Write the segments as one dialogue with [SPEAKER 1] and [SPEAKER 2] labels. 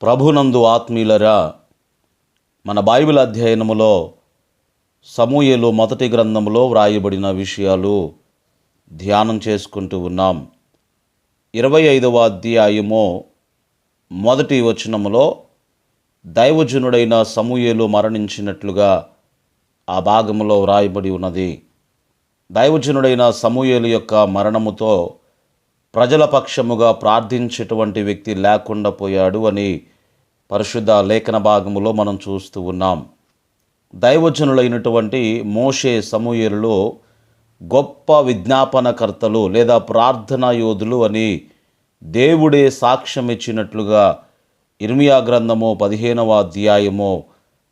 [SPEAKER 1] ప్రభునందు ఆత్మీయులరా, మన బైబిల్ అధ్యయనములో సమూయేలు మొదటి గ్రంథములో వ్రాయబడిన విషయాలు ధ్యానం చేసుకుంటూ ఉన్నాం. 25వ అధ్యాయము మొదటి వచనములో దైవజనుడైన సమూయేలు మరణించినట్లుగా ఆ భాగములో వ్రాయబడి ఉన్నది. దైవజనుడైన సమూయేలు యొక్క మరణముతో ప్రజల పక్షముగా ప్రార్థించేటువంటి వ్యక్తి లేకుండా పోయాడు అని పరిశుద్ధ లేఖన భాగములో మనం చూస్తూ ఉన్నాం. దైవజనులైనటువంటి మోషే, సమూయేలులో గొప్ప విజ్ఞాపనకర్తలు లేదా ప్రార్థనా యోధులు అని దేవుడే సాక్ష్యం ఇచ్చినట్లుగా ఇర్మియా గ్రంథము 15వ అధ్యాయము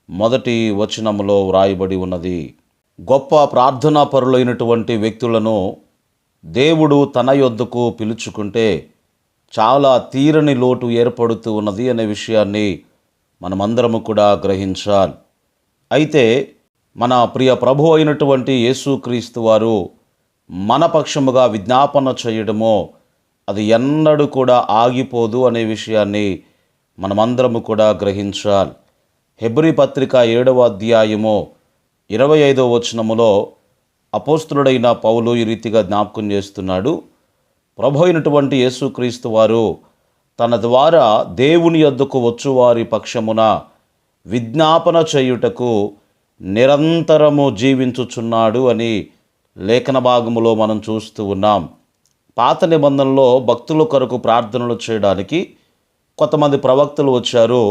[SPEAKER 1] మొదటి వచనములో వ్రాయబడి ఉన్నది. గొప్ప ప్రార్థనా పరులైనటువంటి వ్యక్తులను దేవుడు తన యొద్దకు పిలుచుకుంటే చాలా తీరని లోటు ఏర్పడుతూ ఉన్నది అనే విషయాన్ని మనమందరము కూడా గ్రహించాలి. అయితే మన ప్రియ ప్రభు అయినటువంటి యేసుక్రీస్తు వారు మన పక్షముగా విజ్ఞాపన చేయడమో అది ఎన్నడూ కూడా ఆగిపోదు అనే విషయాన్ని మనమందరము కూడా గ్రహించాలి. హెబ్రీ పత్రిక 7వ అధ్యాయము 25వ వచనములో అపోస్తలుడైన పౌలు ఈ రీతిగా జ్ఞాపకం చేస్తున్నాడు. ప్రభు అయినటువంటి యేసుక్రీస్తు వారు తన ద్వారా దేవుని యొద్దకు వచ్చువారి పక్షమున విజ్ఞాపన చేయుటకు నిరంతరము జీవించుచున్నాడు అని లేఖన భాగములో మనం చూస్తూ ఉన్నాం. పాత నిబంధనలో భక్తుల కొరకు ప్రార్థనలు చేయడానికి కొంతమంది ప్రవక్తలు వచ్చారు.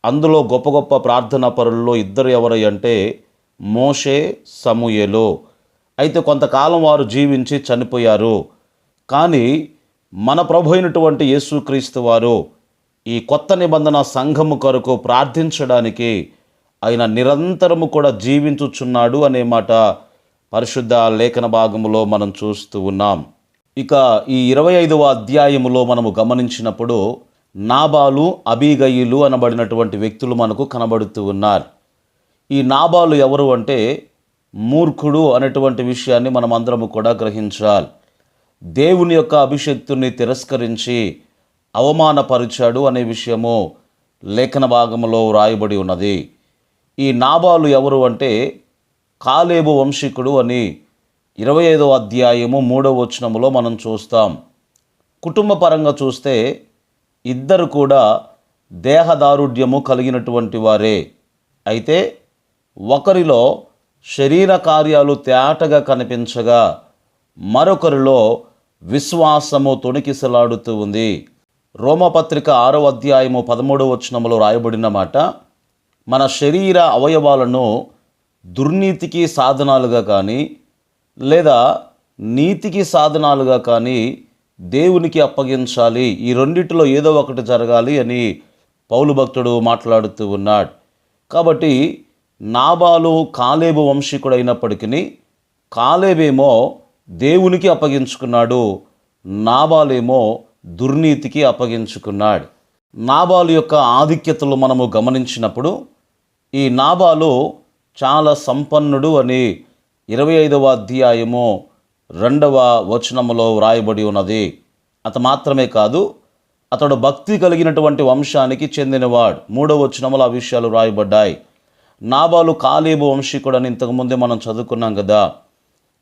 [SPEAKER 1] అందులో గొప్ప గొప్ప ప్రార్థనా పరుల్లో ఇద్దరు ఎవరు అంటే మోషే, సమూయేలు. అయితే కొంతకాలం వారు జీవించి చనిపోయారు. కానీ మన ప్రభు అయినటువంటి యేసుక్రీస్తు వారు ఈ కొత్త నిబంధన సంఘము కొరకు ప్రార్థించడానికి ఆయన నిరంతరము కూడా జీవించుచున్నాడు అనే మాట పరిశుద్ధ లేఖన భాగములో మనం చూస్తూ ఉన్నాం. ఇక ఈ 25వ అధ్యాయములో మనము గమనించినప్పుడు నాబాలు, అబీగయీలు అనబడినటువంటి వ్యక్తులు మనకు కనబడుతూ ఉన్నారు. ఈ నాబాలు ఎవరు అంటే మూర్ఖుడు అనేటువంటి విషయాన్ని మనం అందరము కూడా గ్రహించాలి. దేవుని యొక్క అభిషేక్తుని తిరస్కరించి అవమానపరిచాడు అనే విషయము లేఖన భాగంలో వ్రాయబడి ఉన్నది. ఈ నాబాలు ఎవరు అంటే కాలేబు వంశీకుడు అని 25వ అధ్యాయము 3వ వచనములో మనం చూస్తాం. కుటుంబ పరంగా చూస్తే ఇద్దరు కూడా దేహదారుఢ్యము కలిగినటువంటి వారే. అయితే ఒకరిలో శరీర కార్యాలు తేటగా కనిపించగా మరొకరిలో విశ్వాసము తొణికిసలాడుతూ ఉంది. రోమపత్రిక 6వ అధ్యాయము 13వ వచనములో రాయబడిన మాట, మన శరీర అవయవాలను దుర్నీతికి సాధనాలుగా కానీ లేదా నీతికి సాధనాలుగా కానీ దేవునికి అప్పగించాలి. ఈ రెండిటిలో ఏదో ఒకటి జరగాలి అని పౌలు భక్తుడు మాట్లాడుతూ ఉన్నాడు. కాబట్టి నాబాలు కాలేబు వంశీకుడైనప్పటికీ కాలేబేమో దేవునికి అప్పగించుకున్నాడు, నాబాలేమో దుర్నీతికి అప్పగించుకున్నాడు. నాబాలు యొక్క ఆధిక్యతలు మనము గమనించినప్పుడు ఈ నాబాలు చాలా సంపన్నుడు అని 25వ అధ్యాయము 2వ వచనములో వ్రాయబడి ఉన్నది. అత మాత్రమే కాదు, అతడు భక్తి కలిగినటువంటి వంశానికి చెందినవాడు. 3వ వచనములో ఆ విషయాలు వ్రాయబడ్డాయి. నాబాలు కాలేబు వంశీకుడని ఇంతకుముందే మనం చదువుకున్నాం కదా.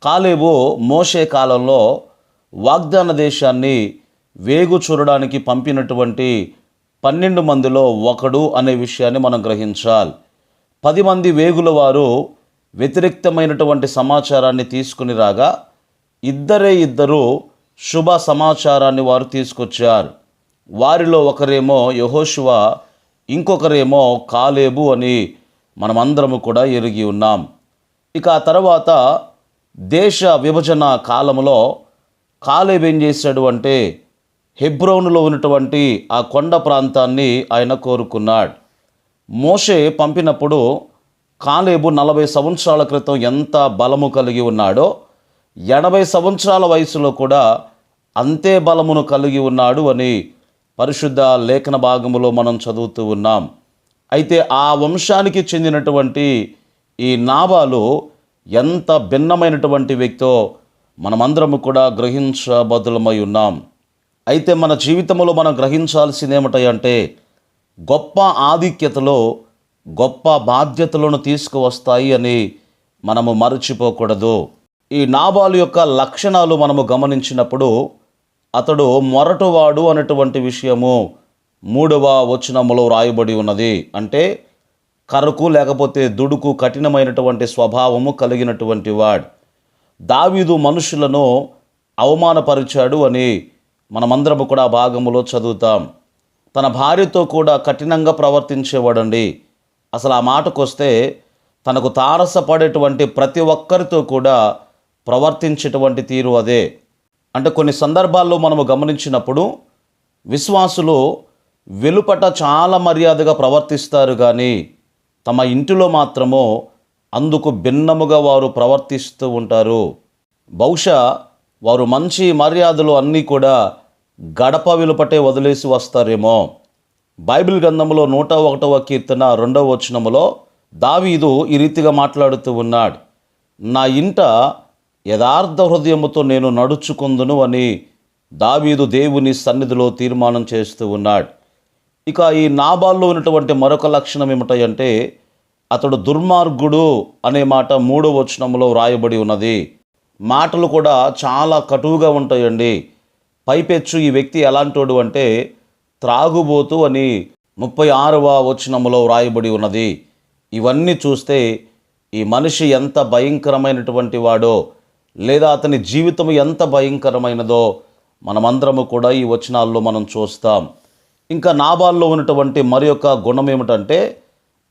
[SPEAKER 1] కాలేబు మోషే కాలంలో వాగ్దాన దేశాన్ని వేగు చూడడానికి పంపినటువంటి 12 మందిలో ఒకడు అనే విషయాన్ని మనం గ్రహించాలి. 10 మంది వేగుల వారు వ్యతిరేక్తమైనటువంటి సమాచారాన్ని తీసుకుని రాగా ఇద్దరు శుభ సమాచారాన్ని వారు తీసుకొచ్చారు. వారిలో ఒకరేమో యెహోషువ, ఇంకొకరేమో కాలేబు అని మనమందరము కూడా ఎరిగి ఉన్నాం. ఇక ఆ తర్వాత దేశ విభజన కాలంలో కాలేబు ఏం చేశాడు అంటే హెబ్రోనులో ఉన్నటువంటి ఆ కొండ ప్రాంతాన్ని ఆయన కోరుకున్నాడు. మోషే పంపినప్పుడు కాలేబు 40 సంవత్సరాల క్రితం ఎంత బలము కలిగి ఉన్నాడో 80 సంవత్సరాల వయసులో కూడా అంతే బలమును కలిగి ఉన్నాడు అని పరిశుద్ధ లేఖన భాగములో మనం చదువుతూ ఉన్నాం. అయితే ఆ వంశానికి చెందినటువంటి ఈ నాబాలు ఎంత భిన్నమైనటువంటి వ్యక్తో మనమందరము కూడా గ్రహించబద్దులమై ఉన్నాం. అయితే మన జీవితంలో మనం గ్రహించాల్సింది ఏమిటంటే గొప్ప ఆధిక్యతలో గొప్ప బాధ్యతలను తీసుకువస్తాయి అని మనము మరచిపోకూడదు. ఈ నాబాలు యొక్క లక్షణాలు మనము గమనించినప్పుడు అతడు మొరటువాడు అనేటువంటి విషయము 3వ వచనములో రాయబడి ఉన్నది. అంటే కరకు లేకపోతే దుడుకు కఠినమైనటువంటి స్వభావము కలిగినటువంటి వాడు. దావీదు మనుషులను అవమానపరిచాడు అని మనమందరము కూడా భాగములో చదువుతాం. తన భార్యతో కూడా కఠినంగా ప్రవర్తించేవాడండి. అసలు ఆ మాటకొస్తే తనకు తారసపడేటువంటి ప్రతి ఒక్కరితో కూడా ప్రవర్తించేటువంటి తీరు అదే. అంటే కొన్ని సందర్భాల్లో మనము గమనించినప్పుడు విశ్వాసులు వెలుపట చాలా మర్యాదగా ప్రవర్తిస్తారు, కానీ తమ ఇంటిలో మాత్రము అందుకు భిన్నముగా వారు ప్రవర్తిస్తూ ఉంటారు. బహుశా వారు మంచి మర్యాదలు అన్నీ కూడా గడప వెలుపటే వదిలేసి వస్తారేమో. బైబిల్ గ్రంథంలో 101వ కీర్తన 2వ వచనములో దావీదు ఈ రీతిగా మాట్లాడుతూ ఉన్నాడు. నా ఇంట యథార్థ హృదయముతో నేను నడుచుకుందును అని దావీదు దేవుని సన్నిధిలో తీర్మానం చేస్తూ ఉన్నాడు. ఇక ఈ నాబాల్లో ఉన్నటువంటి మరొక లక్షణం ఏమిటంటే అతడు దుర్మార్గుడు అనే మాట 3వ వచనంలో వ్రాయబడి ఉన్నది. మాటలు కూడా చాలా కటువుగా ఉంటాయండి. పైపెచ్చు ఈ వ్యక్తి ఎలాంటోడు అంటే త్రాగుబోతు అని 36వ వచనంలో వ్రాయబడి ఉన్నది. ఇవన్నీ చూస్తే ఈ మనిషి ఎంత భయంకరమైనటువంటి వాడో, లేదా అతని జీవితం ఎంత భయంకరమైనదో మనమందరము కూడా ఈ వచనాల్లో మనం చూస్తాం. ఇంకా నాబాల్లో ఉన్నటువంటి మరి యొక్క గుణం ఏమిటంటే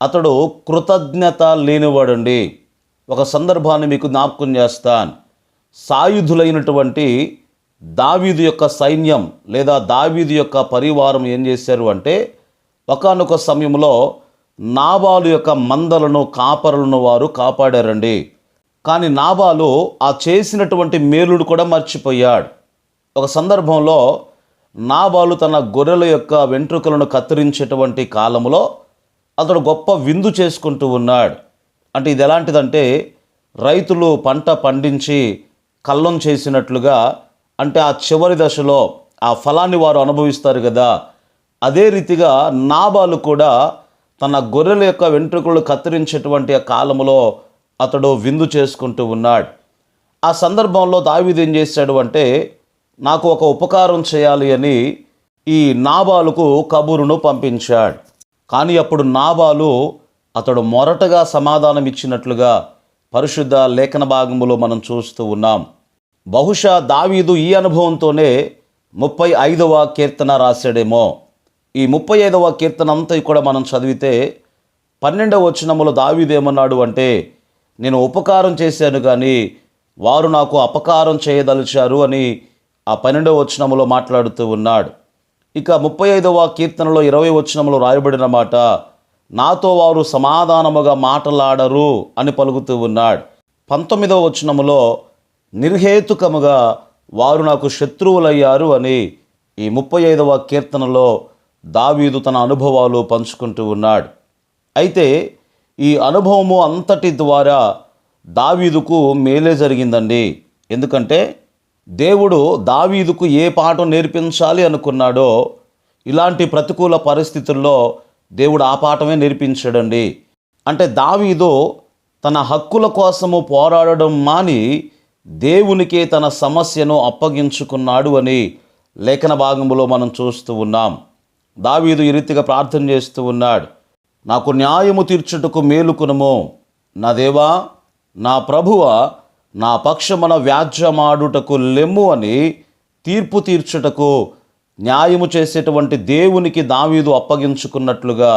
[SPEAKER 1] అతడు కృతజ్ఞత లేనివాడండి. ఒక సందర్భాన్ని మీకు జ్ఞాపకం చేస్తాను. సాయుధులైనటువంటి దావీదు యొక్క సైన్యం లేదా దావీదు యొక్క పరివారం ఏం చేశారు అంటే ఒకానొక సమయంలో నాబాలు యొక్క మందలను కాపరులను వారు కాపాడారండి. కానీ నాబాలు ఆ చేసినటువంటి మేలుడు కూడా మర్చిపోయాడు. ఒక సందర్భంలో నాబాలు తన గొర్రెల యొక్క వెంట్రుకలను కత్తిరించేటువంటి కాలంలో అతడు గొప్ప విందు చేసుకుంటూ ఉన్నాడు. అంటే ఇది ఎలాంటిదంటే రైతులు పంట పండించి కల్లం చేసినట్లుగా, అంటే ఆ చివరి దశలో ఆ ఫలాన్ని వారు అనుభవిస్తారు కదా, అదే రీతిగా నాబాలు కూడా తన గొర్రెల యొక్క వెంట్రుకలు కత్తిరించేటువంటి ఆ కాలంలో అతడు విందు చేసుకుంటూ ఉన్నాడు. ఆ సందర్భంలో దావీదు ఏం చేశాడు అంటే నాకు ఒక ఉపకారం చేయాలి అని ఈ నాబాలుకు కబురును పంపించాడు. కానీ అప్పుడు నాబాలు అతడు మొరటగా సమాధానం ఇచ్చినట్లుగా పరిశుద్ధ లేఖన భాగములో మనం చూస్తూ ఉన్నాం. బహుశా దావీదు ఈ అనుభవంతోనే 35వ కీర్తన రాశాడేమో. ఈ 35వ కీర్తన అంతా కూడా మనం చదివితే 12వ వచనములో దావీదు ఏమన్నాడు అంటే నేను ఉపకారం చేశాను కానీ వారు నాకు అపకారం చేయదలిచారు అని ఆ 12వ వచనములో మాట్లాడుతూ ఉన్నాడు. ఇక 35వ కీర్తనలో 20వ వచనములో రాయబడిన మాట నాతో వారు సమాధానముగా మాటలాడరు అని పలుకుతూ ఉన్నాడు. 19వ వచనములో నిర్హేతుకముగా వారు నాకు శత్రువులయ్యారు అని ఈ 35వ కీర్తనలో దావీదు తన అనుభవాలు పంచుకుంటూ ఉన్నాడు. అయితే ఈ అనుభవము అంతటి ద్వారా దావీదుకు మేలే జరిగిందండి. ఎందుకంటే దేవుడు దావీదుకు ఏ పాఠం నేర్పించాలి అనుకున్నాడో ఇలాంటి ప్రతికూల పరిస్థితుల్లో దేవుడు ఆ పాఠమే నేర్పించాడండి. అంటే దావీదు తన హక్కుల కోసము పోరాడడం మాని దేవునికే తన సమస్యను అప్పగించుకున్నాడు అని లేఖన భాగంలో మనం చూస్తూ ఉన్నాం. దావీదు ఈ రీతిగా ప్రార్థన చేస్తూ ఉన్నాడు. నాకు న్యాయము తీర్చుటకు మేలుకొనుము, నా దేవా నా ప్రభువా నా పక్షమున వ్యాజ్యమాడుటకు లెమ్ము అని తీర్పు తీర్చుటకు న్యాయము చేసేటువంటి దేవునికి దావీదు అప్పగించుకున్నట్లుగా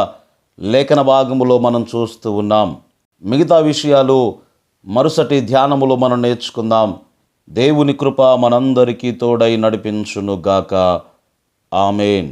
[SPEAKER 1] లేఖన భాగములో మనం చూస్తూ ఉన్నాం. మిగతా విషయాలు మరుసటి ధ్యానములో మనం నేర్చుకుందాం. దేవుని కృప మనందరికీ తోడై నడిపించునుగాక. ఆమేన్.